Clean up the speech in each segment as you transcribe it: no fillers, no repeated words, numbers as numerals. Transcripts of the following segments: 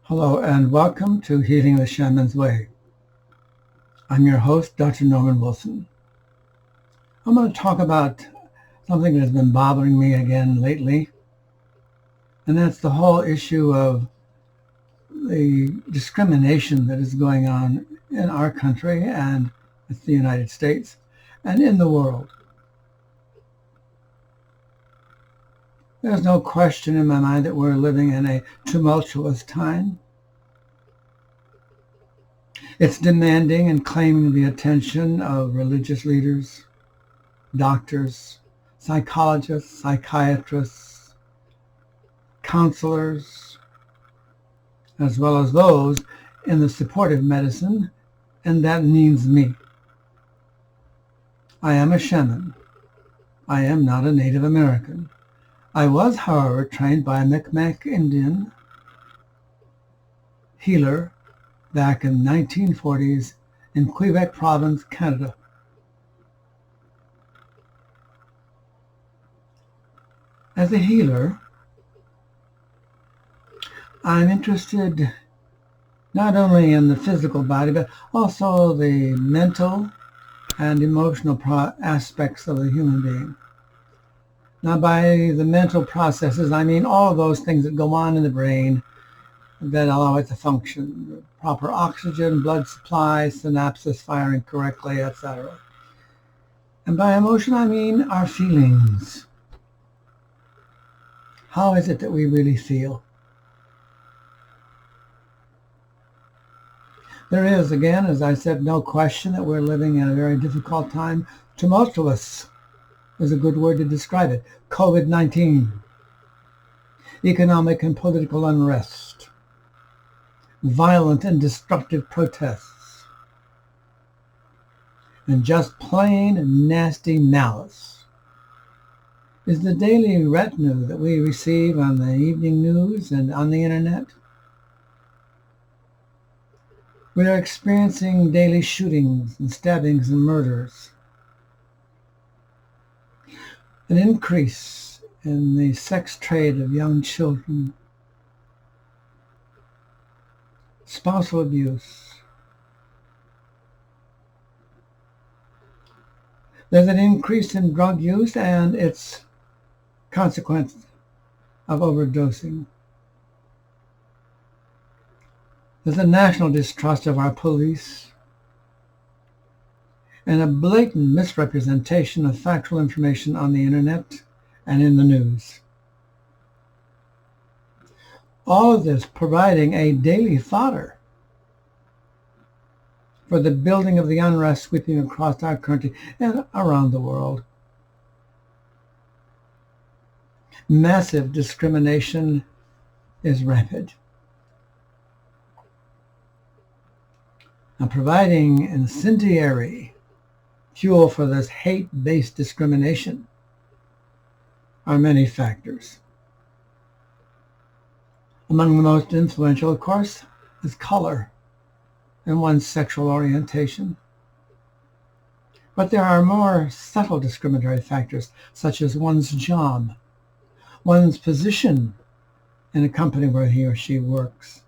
Hello and welcome to Healing the Shaman's Way. I'm your host, Dr. Norman Wilson. I'm going to talk about something that has been bothering me again lately, and that's the whole issue of the discrimination that is going on in our country and the United States and in the world. There's no question in my mind that we're living in a tumultuous time. It's demanding and claiming the attention of religious leaders, doctors, psychologists, psychiatrists, counselors, as well as those in the supportive medicine, and that means me. I am a shaman. I am not a Native American. I was, however, trained by a Mi'kmaq Indian healer back in the 1940s in Quebec Province, Canada. As a healer, I'm interested not only in the physical body, but also the mental and emotional aspects of the human being. Now, by the mental processes, I mean all of those things that go on in the brain that allow it to function. Proper oxygen, blood supply, synapses firing correctly, etc. And by emotion, I mean our feelings. How is it that we really feel? There is, again, as I said, no question that we're living in a very difficult time. Tumultuous is a good word to describe it. COVID-19, economic and political unrest, violent and destructive protests, and just plain nasty malice is the daily retinue that we receive on the evening news and on the internet. We are experiencing daily shootings and stabbings and murders. An increase in the sex trade of young children, spousal abuse. There's an increase in drug use and its consequence of overdosing. There's a national distrust of our police and a blatant misrepresentation of factual information on the internet and in the news. All of this providing a daily fodder for the building of the unrest sweeping across our country and around the world. Massive discrimination is rampant. Now, providing incendiary fuel for this hate-based discrimination are many factors. Among the most influential, of course, is color and one's sexual orientation. But there are more subtle discriminatory factors, such as one's job, one's position in a company where he or she works,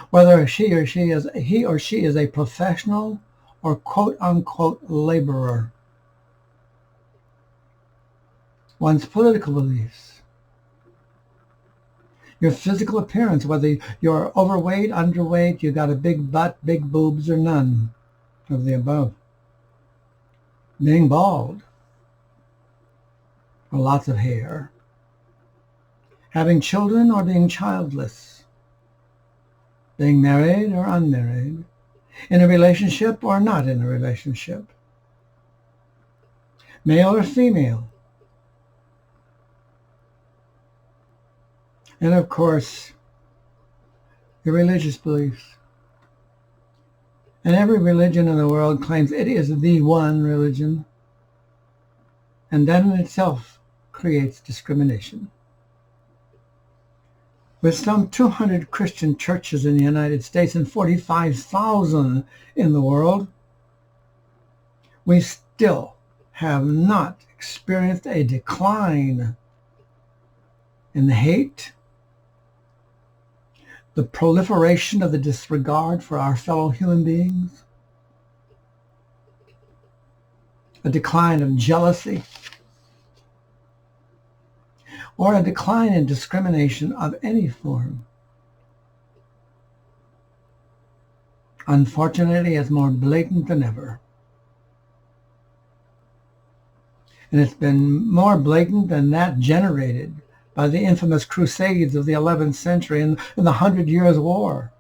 whether he or she is a professional or quote-unquote laborer, one's political beliefs, your physical appearance, whether you're overweight, underweight, you got a big butt, big boobs, or none of the above, being bald, or lots of hair, having children or being childless, being married or unmarried, in a relationship or not in a relationship, male or female, and of course, your religious beliefs. And every religion in the world claims it is the one religion, and that in itself creates discrimination. With some 200 Christian churches in the United States and 45,000 in the world, we still have not experienced a decline in the hate, the proliferation of the disregard for our fellow human beings, a decline of jealousy, or a decline in discrimination of any form. Unfortunately, it's more blatant than ever. And it's been more blatant than that generated by the infamous crusades of the 11th century and the 100 Years' War.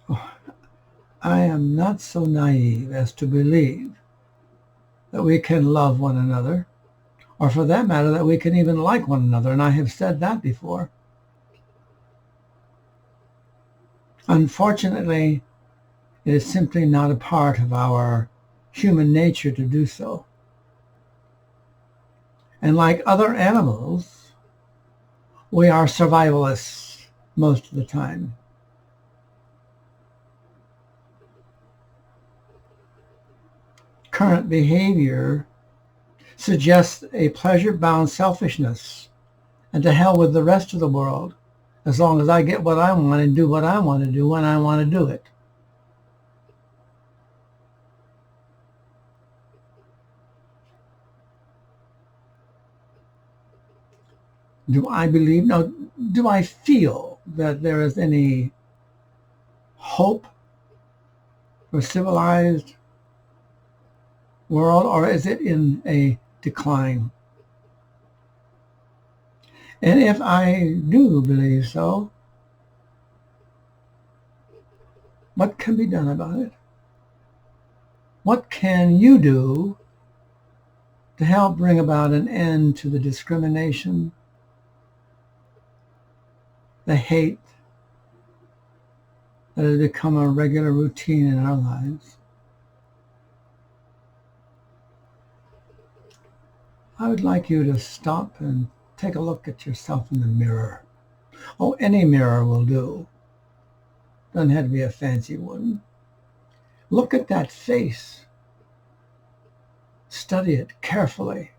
Oh, I am not so naive as to believe that we can love one another, or for that matter, that we can even like one another, and I have said that before. Unfortunately, it is simply not a part of our human nature to do so. And like other animals, we are survivalists most of the time. Current behavior suggests a pleasure-bound selfishness, and to hell with the rest of the world, as long as I get what I want and do what I want to do when I want to do it. Do I believe, no, do I feel that there is any hope for a civilized world, or is it in a decline? And if I do believe so, what can be done about it? What can you do to help bring about an end to the discrimination, the hate that has become a regular routine in our lives? I would like you to stop and take a look at yourself in the mirror. Oh, any mirror will do. Doesn't have to be a fancy one. Look at that face. Study it carefully.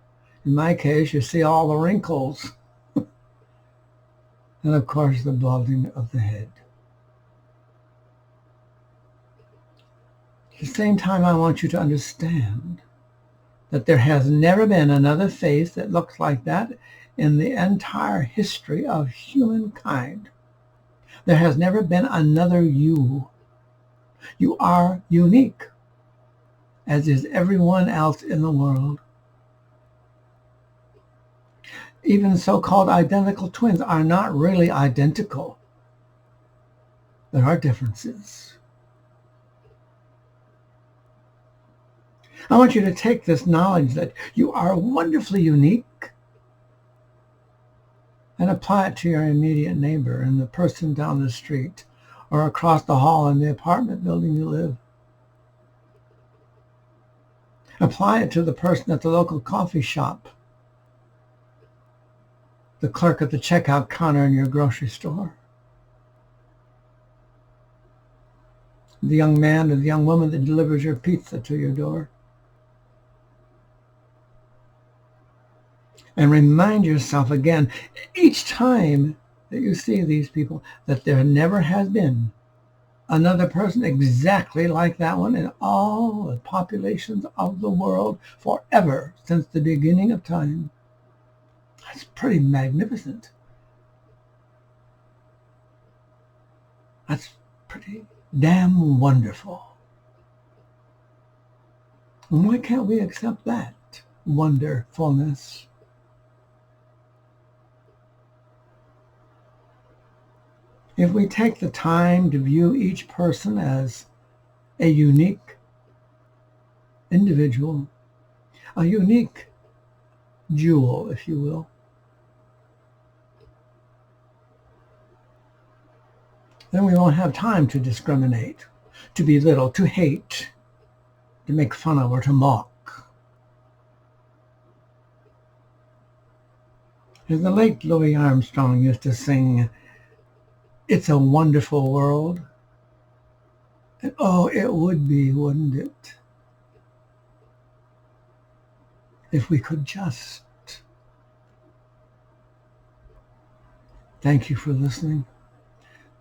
In my case, you see all the wrinkles. And of course, the balding of the head. At the same time, I want you to understand that there has never been another face that looks like that in the entire history of humankind. There has never been another you. You are unique, as is everyone else in the world. Even so-called identical twins are not really identical. There are differences. I want you to take this knowledge that you are wonderfully unique and apply it to your immediate neighbor and the person down the street or across the hall in the apartment building you live. Apply it to the person at the local coffee shop, the clerk at the checkout counter in your grocery store, the young man or the young woman that delivers your pizza to your door. And remind yourself again, each time that you see these people, that there never has been another person exactly like that one in all the populations of the world forever since the beginning of time. That's pretty magnificent. That's pretty damn wonderful. And why can't we accept that wonderfulness? If we take the time to view each person as a unique individual, a unique jewel, if you will, then we won't have time to discriminate, to belittle, to hate, to make fun of, or to mock. As the late Louis Armstrong used to sing, "It's a wonderful world." And oh, it would be, wouldn't it? If we could just Thank you for listening.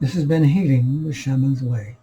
This has been Healing the Shaman's Way.